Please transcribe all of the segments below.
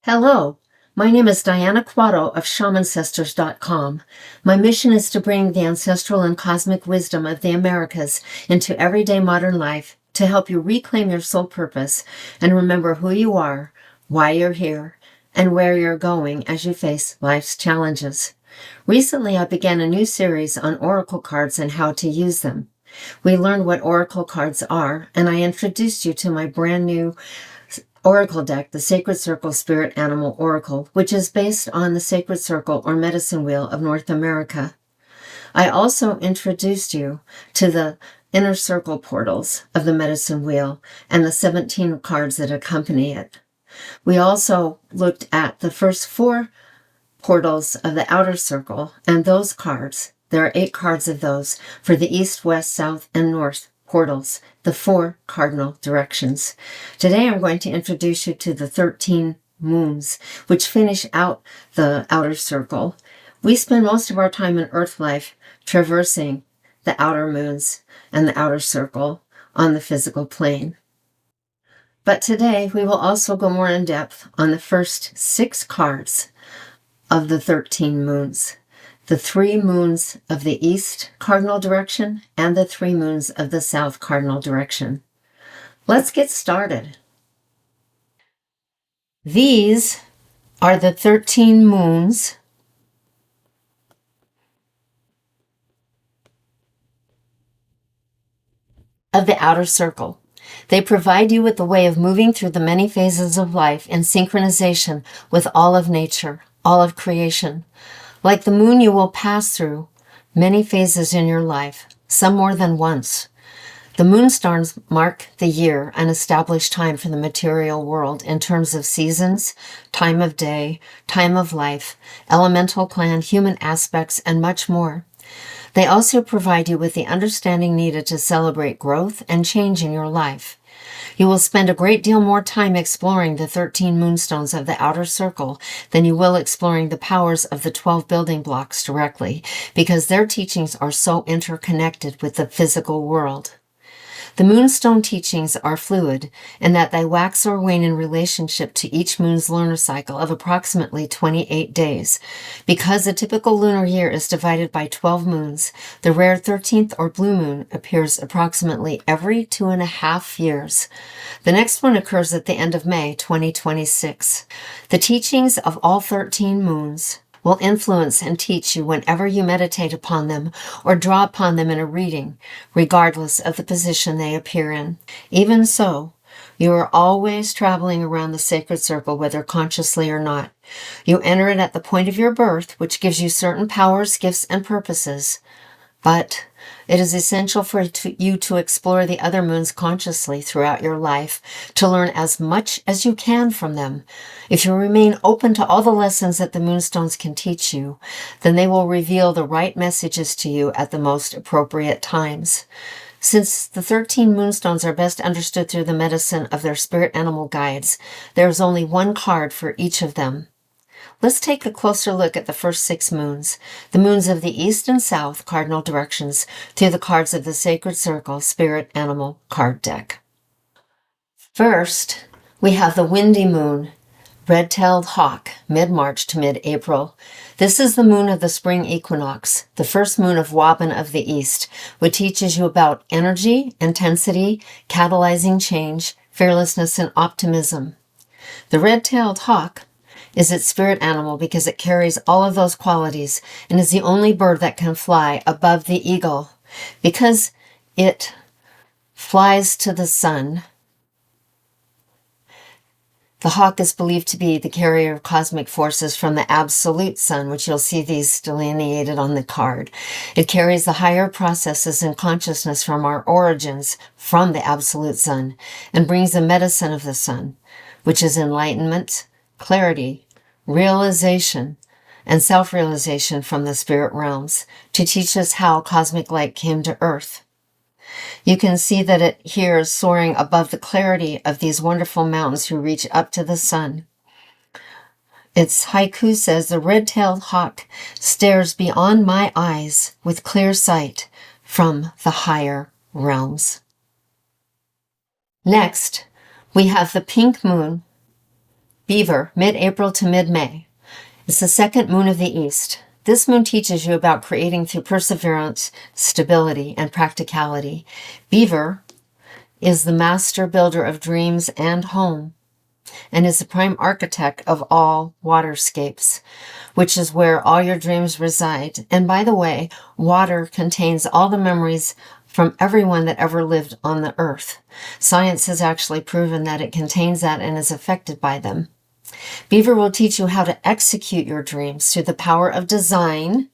Hello, my name is Diana Quatto of shamancestors.com. My mission is to bring the ancestral and cosmic wisdom of the Americas into everyday modern life to help you reclaim your soul purpose and remember who you are, why you're here, and where you're going as you face life's challenges. Recently, I began a new series on oracle cards and how to use them. We learned what oracle cards are, and I introduced you to my brand new Oracle deck, the Sacred Circle Spirit Animal Oracle, which is based on the Sacred Circle or Medicine Wheel of North America. I also introduced you to the Inner Circle portals of the Medicine Wheel and the 17 cards that accompany it. We also looked at the first 4 portals of the Outer Circle and those cards. There are 8 cards of those for the East, West, South, and North portals, the 4 cardinal directions. Today I'm going to introduce you to the 13 moons, which finish out the outer circle. We spend most of our time in Earth life traversing the outer moons and the outer circle on the physical plane. But today we will also go more in depth on the first 6 cards of the 13 moons. The 3 moons of the East Cardinal Direction and the 3 moons of the South Cardinal Direction. Let's get started. These are the 13 moons of the outer circle. They provide you with the way of moving through the many phases of life in synchronization with all of nature, all of creation. Like the moon, you will pass through many phases in your life, some more than once. The moonstones mark the year and establish time for the material world in terms of seasons, time of day, time of life, elemental plan, human aspects, and much more. They also provide you with the understanding needed to celebrate growth and change in your life. You will spend a great deal more time exploring the 13 moonstones of the outer circle than you will exploring the powers of the 12 building blocks directly, because their teachings are so interconnected with the physical world. The moonstone teachings are fluid in that they wax or wane in relationship to each moon's lunar cycle of approximately 28 days. Because a typical lunar year is divided by 12 moons, the rare 13th or blue moon appears approximately every 2.5 years. The next one occurs at the end of May 2026. The teachings of all 13 moons will influence and teach you whenever you meditate upon them or draw upon them in a reading, regardless of the position they appear in. Even so, you are always traveling around the sacred circle, whether consciously or not. You enter it at the point of your birth, which gives you certain powers, gifts, and purposes. But it is essential for you to explore the other moons consciously throughout your life, to learn as much as you can from them. If you remain open to all the lessons that the moonstones can teach you, then they will reveal the right messages to you at the most appropriate times. Since the 13 moonstones are best understood through the medicine of their spirit animal guides, there is only one card for each of them. Let's take a closer look at the first 6 moons, the moons of the East and South Cardinal Directions, through the cards of the Sacred Circle Spirit Animal card deck. First, we have the windy moon, red-tailed hawk, mid-March to mid-April. This is the moon of the spring equinox, the first moon of Waban of the East, which teaches you about energy, intensity, catalyzing change, fearlessness, and optimism. The red-tailed hawk is its spirit animal because it carries all of those qualities and is the only bird that can fly above the eagle. Because it flies to the sun, the hawk is believed to be the carrier of cosmic forces from the absolute sun, which you'll see these delineated on the card. It carries the higher processes and consciousness from our origins from the absolute sun and brings the medicine of the sun, which is enlightenment, clarity, realization, and self-realization from the spirit realms to teach us how cosmic light came to earth. You can see that it here is soaring above the clarity of these wonderful mountains who reach up to the sun. Its haiku says, "The red-tailed hawk stares beyond my eyes with clear sight from the higher realms." Next, we have the pink moon Beaver, mid-April to mid-May. It's the second moon of the East. This moon teaches you about creating through perseverance, stability, and practicality. Beaver is the master builder of dreams and home, and is the prime architect of all waterscapes, which is where all your dreams reside. And by the way, water contains all the memories from everyone that ever lived on the earth. Science has actually proven that it contains that and is affected by them. Beaver will teach you how to execute your dreams through the power of design,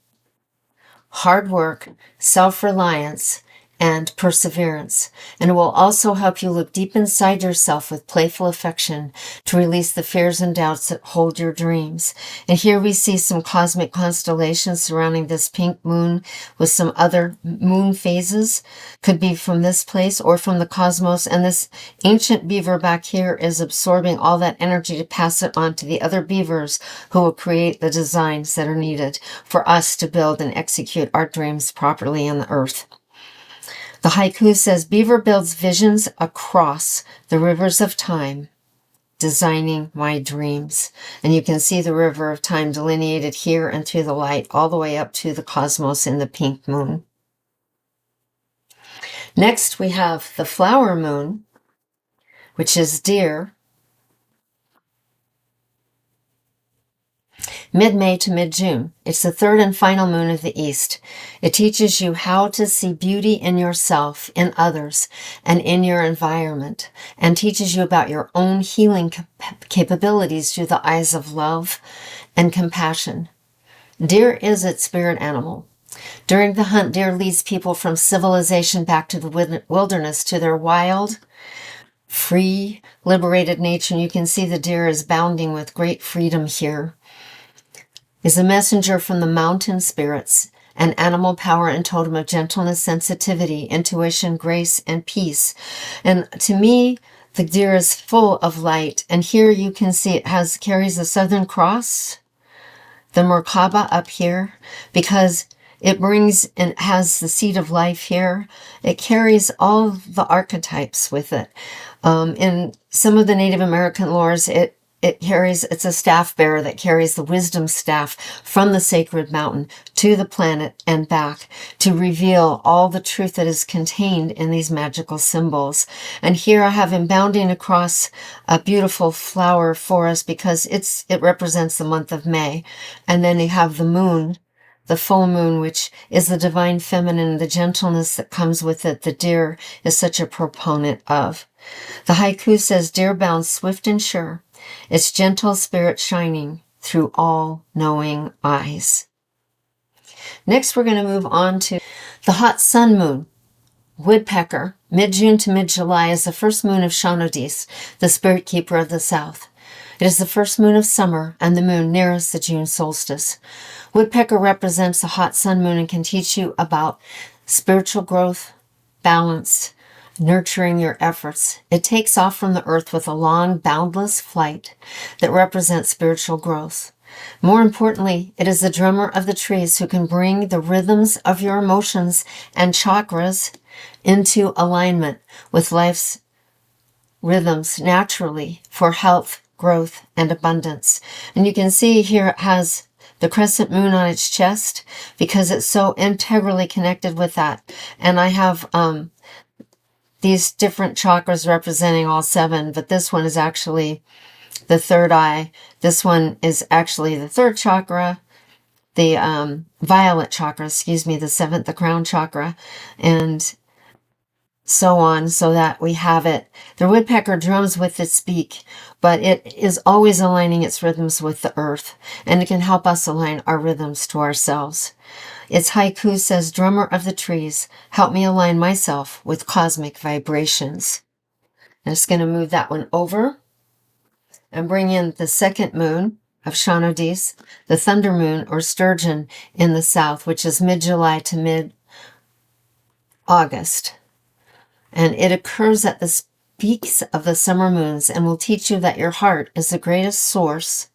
hard work, self-reliance, and perseverance. And it will also help you look deep inside yourself with playful affection to release the fears and doubts that hold your dreams. And here we see some cosmic constellations surrounding this pink moon with some other moon phases. Could be from this place or from the cosmos. And this ancient beaver back here is absorbing all that energy to pass it on to the other beavers who will create the designs that are needed for us to build and execute our dreams properly on the earth. The haiku says, Beaver builds visions across the rivers of time, designing my dreams. And you can see the river of time delineated here and through the light, all the way up to the cosmos in the pink moon. Next, we have the flower moon, which is Deer, mid-May to mid-June. It's the third and final moon of the East. It teaches you how to see beauty in yourself, in others, and in your environment, and teaches you about your own healing capabilities through the eyes of love and compassion. Deer is its spirit animal. During the hunt, deer leads people from civilization back to the wilderness, to their wild, free, liberated nature. And you can see the deer is bounding with great freedom here. Is a messenger from the mountain spirits, an animal power and totem of gentleness, sensitivity, intuition, grace, and peace. And to me, the deer is full of light. And here you can see it carries the Southern Cross, the Merkaba up here, because it brings and has the seed of life here. It carries all the archetypes with it. In some of the Native American lores, it's a staff bearer that carries the wisdom staff from the sacred mountain to the planet and back to reveal all the truth that is contained in these magical symbols. And here I have him bounding across a beautiful flower forest because it represents the month of May. And then you have the moon, the full moon, which is the divine feminine, the gentleness that comes with it. The deer is such a proponent of. The haiku says, Deer bounds swift and sure, its gentle spirit shining through all-knowing eyes. Next, we're going to move on to the hot sun moon. Woodpecker, mid-June to mid-July, is the first moon of Shanodis, the spirit keeper of the south. It is the first moon of summer and the moon nearest the June solstice. Woodpecker represents the hot sun moon and can teach you about spiritual growth, balance, nurturing your efforts. It takes off from the earth with a long, boundless flight that represents spiritual growth. More importantly, it is the drummer of the trees who can bring the rhythms of your emotions and chakras into alignment with life's rhythms naturally for health, growth, and abundance. And you can see here it has the crescent moon on its chest because it's so integrally connected with that. And I have these different chakras representing all seven, but this one is actually the third eye. This one is actually the third chakra, the violet chakra, the seventh, the crown chakra, and so on, so that we have it. The woodpecker drums with its beak, but it is always aligning its rhythms with the earth, and it can help us align our rhythms to ourselves. Its haiku says, Drummer of the trees, help me align myself with cosmic vibrations. I'm just going to move that one over and bring in the second moon of Shanodis, the thunder moon or sturgeon in the south, which is mid-July to mid-August. And it occurs at the peaks of the summer moons and will teach you that your heart is the greatest source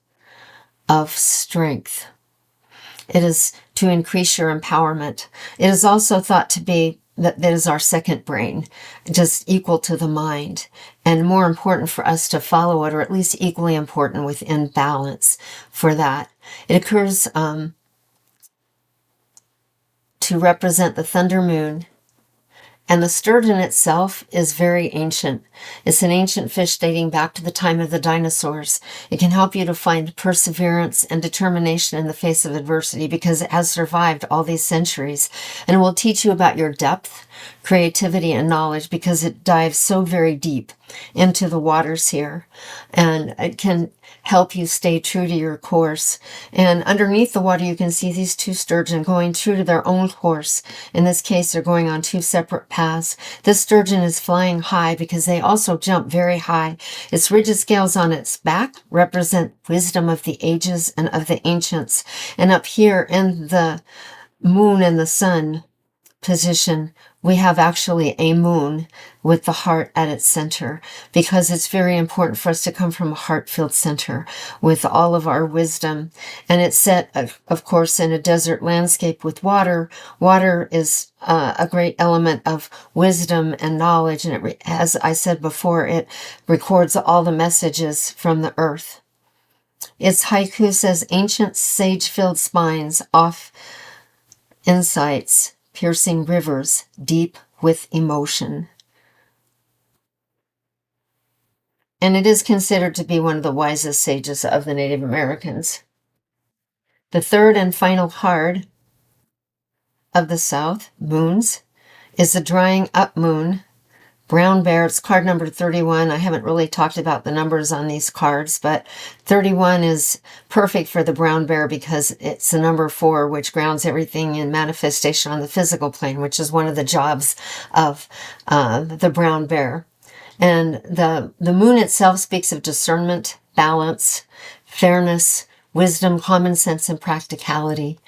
of strength. It is to increase your empowerment. It is also thought to be that is our second brain, just equal to the mind, and more important for us to follow it, or at least equally important within balance for that. It occurs to represent the thunder moon. And the sturgeon itself is very ancient. It's an ancient fish dating back to the time of the dinosaurs. It can help you to find perseverance and determination in the face of adversity because it has survived all these centuries. And it will teach you about your depth, creativity, and knowledge because it dives so very deep into the waters here. And it can help you stay true to your course. And underneath the water, you can see these two sturgeon going true to their own course. In this case, they're going on two separate paths. This sturgeon is flying high because they also jump very high. Its rigid scales on its back represent wisdom of the ages and of the ancients. And up here in the moon and the sun position, we have actually a moon with the heart at its center, because it's very important for us to come from a heart-filled center with all of our wisdom. And it's set, of course, in a desert landscape with water. Water is a great element of wisdom and knowledge, and it, as I said before, it records all the messages from the earth. Its haiku says, ancient sage-filled spines, off insights, piercing rivers deep with emotion. And it is considered to be one of the wisest sages of the Native Americans. The third and final card of the South, moons, is the drying up moon. Brown bear, it's card number 31. I haven't really talked about the numbers on these cards, but 31 is perfect for the brown bear because it's the number 4, which grounds everything in manifestation on the physical plane, which is one of the jobs of the brown bear. And the moon itself speaks of discernment, balance, fairness, wisdom, common sense, and practicality.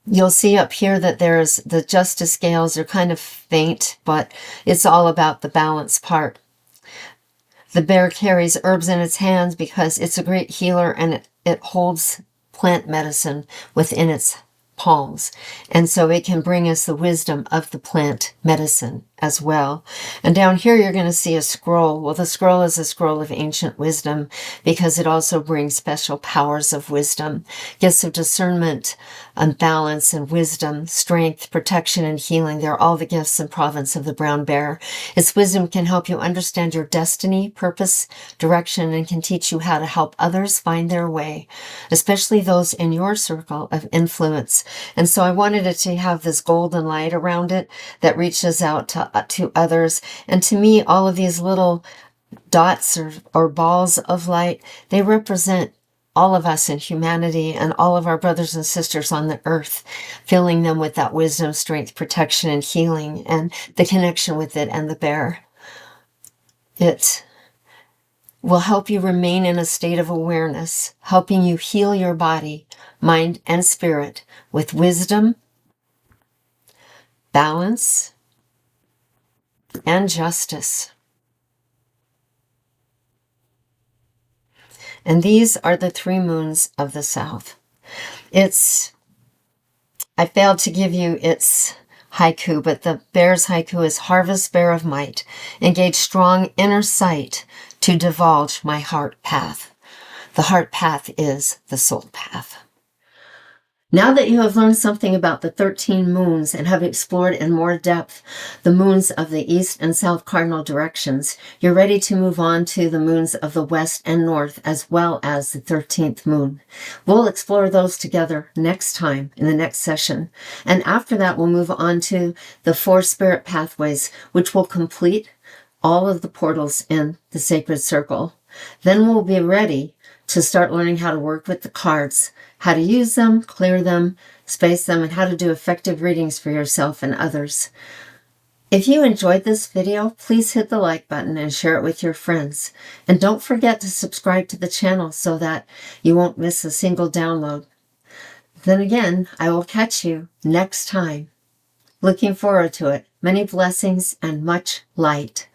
You'll see up here that there's the justice scales are kind of faint, but it's all about the balance part. The bear carries herbs in its hands because it's a great healer, and it holds plant medicine within its palms. And so it can bring us the wisdom of the plant medicine as well. And down here, you're going to see a scroll. Well, the scroll is a scroll of ancient wisdom because it also brings special powers of wisdom, gifts of discernment and balance and wisdom, strength, protection, and healing. They're all the gifts and province of the brown bear. Its wisdom can help you understand your destiny, purpose, direction, and can teach you how to help others find their way, especially those in your circle of influence. And so I wanted it to have this golden light around it that reaches out to others. And to me, all of these little dots or balls of light, they represent all of us in humanity and all of our brothers and sisters on the earth, filling them with that wisdom, strength, protection, and healing, and the connection with it and the bear. It will help you remain in a state of awareness, helping you heal your body, mind, and spirit with wisdom, balance, and justice. And these are the 3 moons of the South. I failed to give you its haiku, but the bear's haiku is, harvest bear of might, engage strong inner sight to divulge my heart path. The heart path is the soul path. Now that you have learned something about the 13 moons and have explored in more depth the moons of the East and South Cardinal Directions, you're ready to move on to the moons of the West and North, as well as the 13th moon. We'll explore those together next time in the next session. And after that, we'll move on to the 4 spirit pathways, which will complete all of the portals in the sacred circle. Then we'll be ready to start learning how to work with the cards, how to use them, clear them, space them, and how to do effective readings for yourself and others. If you enjoyed this video, please hit the like button and share it with your friends. And don't forget to subscribe to the channel so that you won't miss a single download. Then again, I will catch you next time. Looking forward to it. Many blessings and much light.